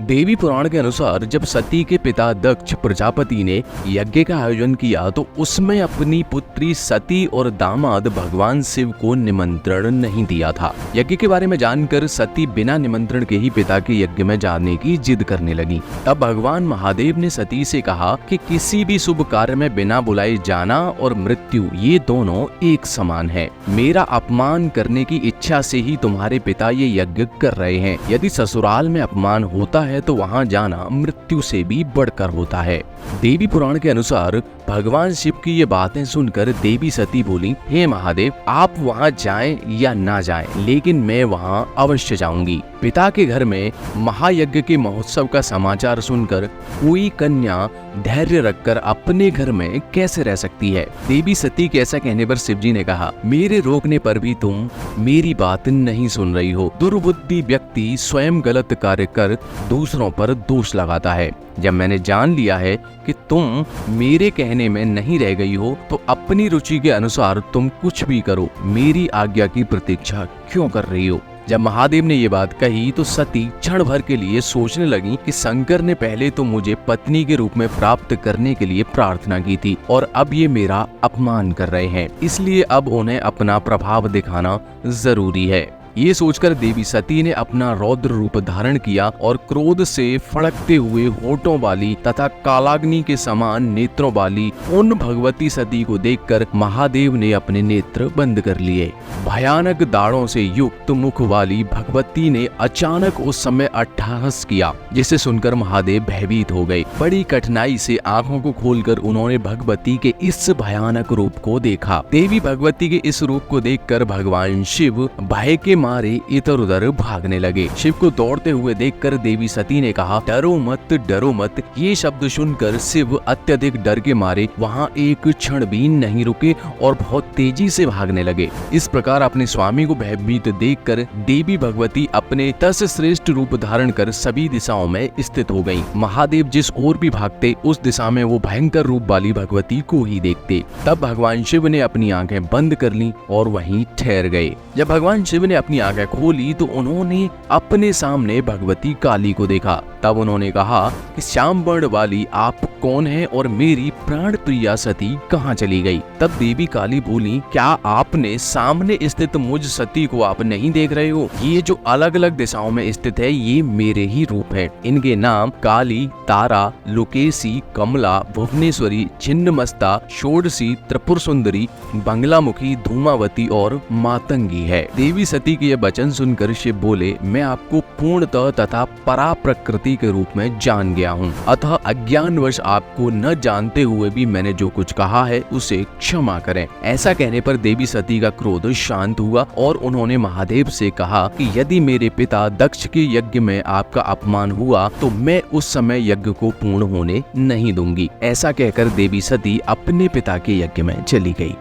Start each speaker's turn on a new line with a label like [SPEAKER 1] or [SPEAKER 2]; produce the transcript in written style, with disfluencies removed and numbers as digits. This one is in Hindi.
[SPEAKER 1] देवी पुराण के अनुसार जब सती के पिता दक्ष प्रजापति ने यज्ञ का आयोजन किया तो उसमें अपनी पुत्री सती और दामाद भगवान शिव को निमंत्रण नहीं दिया था। यज्ञ के बारे में जानकर सती बिना निमंत्रण के ही पिता के यज्ञ में जाने की जिद करने लगी। तब भगवान महादेव ने सती से कहा कि किसी भी शुभ कार्य में बिना बुलाए जाना और मृत्यु ये दोनों एक समान है। मेरा अपमान करने की इच्छा से ही तुम्हारे पिता ये यज्ञ कर रहे हैं। यदि ससुराल में अपमान होता है तो वहाँ जाना मृत्यु से भी बढ़कर होता है। देवी पुराण के अनुसार भगवान शिव की ये बातें सुनकर देवी सती बोली, हे महादेव, आप वहाँ जाएं या ना जाएं, लेकिन मैं वहाँ अवश्य जाऊंगी। पिता के घर में महायज्ञ के महोत्सव का समाचार सुनकर कोई कन्या धैर्य रखकर अपने घर में कैसे रह सकती है। देवी सती के ऐसा कहने पर शिव जी ने कहा, मेरे रोकने पर भी तुम मेरी बात नहीं सुन रही हो। दुर्बुद्धि व्यक्ति स्वयं गलत कार्य कर दूसरों पर दोष लगाता है। जब मैंने जान लिया है कि तुम मेरे कहने में नहीं रह गई हो तो अपनी रुचि के अनुसार तुम कुछ भी करो, मेरी आज्ञा की प्रतीक्षा क्यों कर रही हो। जब महादेव ने ये बात कही तो सती क्षण भर के लिए सोचने लगी कि शंकर ने पहले तो मुझे पत्नी के रूप में प्राप्त करने के लिए प्रार्थना की थी और अब ये मेरा अपमान कर रहे हैं, इसलिए अब उन्हें अपना प्रभाव दिखाना जरूरी है। ये सोचकर देवी सती ने अपना रौद्र रूप धारण किया और क्रोध से फड़कते हुए होठों वाली तथा कालाग्नि के समान नेत्रों वाली उन भगवती सती को देखकर महादेव ने अपने नेत्र बंद कर लिए। भयानक दाढ़ों से युक्त मुख वाली भगवती ने अचानक उस समय अट्टहास किया, जिसे सुनकर महादेव भयभीत हो गए। बड़ी कठिनाई से आंखों को खोलकर उन्होंने भगवती के इस भयानक रूप को देखा। देवी भगवती के इस रूप को देखकर भगवान शिव भय के मारे इधर उधर भागने लगे। शिव को दौड़ते हुए देखकर देवी सती ने कहा, डरो मत, डरो मत। ये शब्द सुनकर शिव अत्यधिक डर के मारे वहाँ एक क्षण भी नहीं रुके और बहुत तेजी से भागने लगे। इस प्रकार अपने स्वामी को भयभीत देखकर देवी भगवती अपने 10 श्रेष्ठ रूप धारण कर सभी दिशाओं में स्थित हो गयी। महादेव जिस ओर भी भागते उस दिशा में वो भयंकर रूप वाली भगवती को ही देखते। तब भगवान शिव ने अपनी आंखें बंद कर ली और वहीं ठहर गए। जब भगवान शिव ने अपनी आंखें खोली तो उन्होंने अपने सामने भगवती काली को देखा। तब उन्होंने कहा कि श्याम वर्ण वाली आप कौन है और मेरी प्राण प्रिया सती कहाँ चली गई। तब देवी काली बोली, क्या आपने सामने स्थित मुझ सती को आप नहीं देख रहे हो? ये जो अलग अलग दिशाओं में स्थित है ये मेरे ही रूप है। इनके नाम काली, तारा, लोकेशी, कमला, भुवनेश्वरी, छिन्नमस्ता, षोडशी, त्रिपुर सुंदरी, बंगलामुखी, धूमावती और मातंगी है। देवी सती के ये वचन सुनकर शिव बोले, मैं आपको पूर्णतः तथा परा प्रकृति के रूप में जान गया हूँ, अतः अज्ञानवश आपको न जानते हुए भी मैंने जो कुछ कहा है उसे क्षमा करें। ऐसा कहने पर देवी सती का क्रोध शांत हुआ और उन्होंने महादेव से कहा कि यदि मेरे पिता दक्ष के यज्ञ में आपका अपमान हुआ तो मैं उस समय यज्ञ को पूर्ण होने नहीं दूंगी। ऐसा कहकर देवी सती अपने पिता के यज्ञ में चली गई।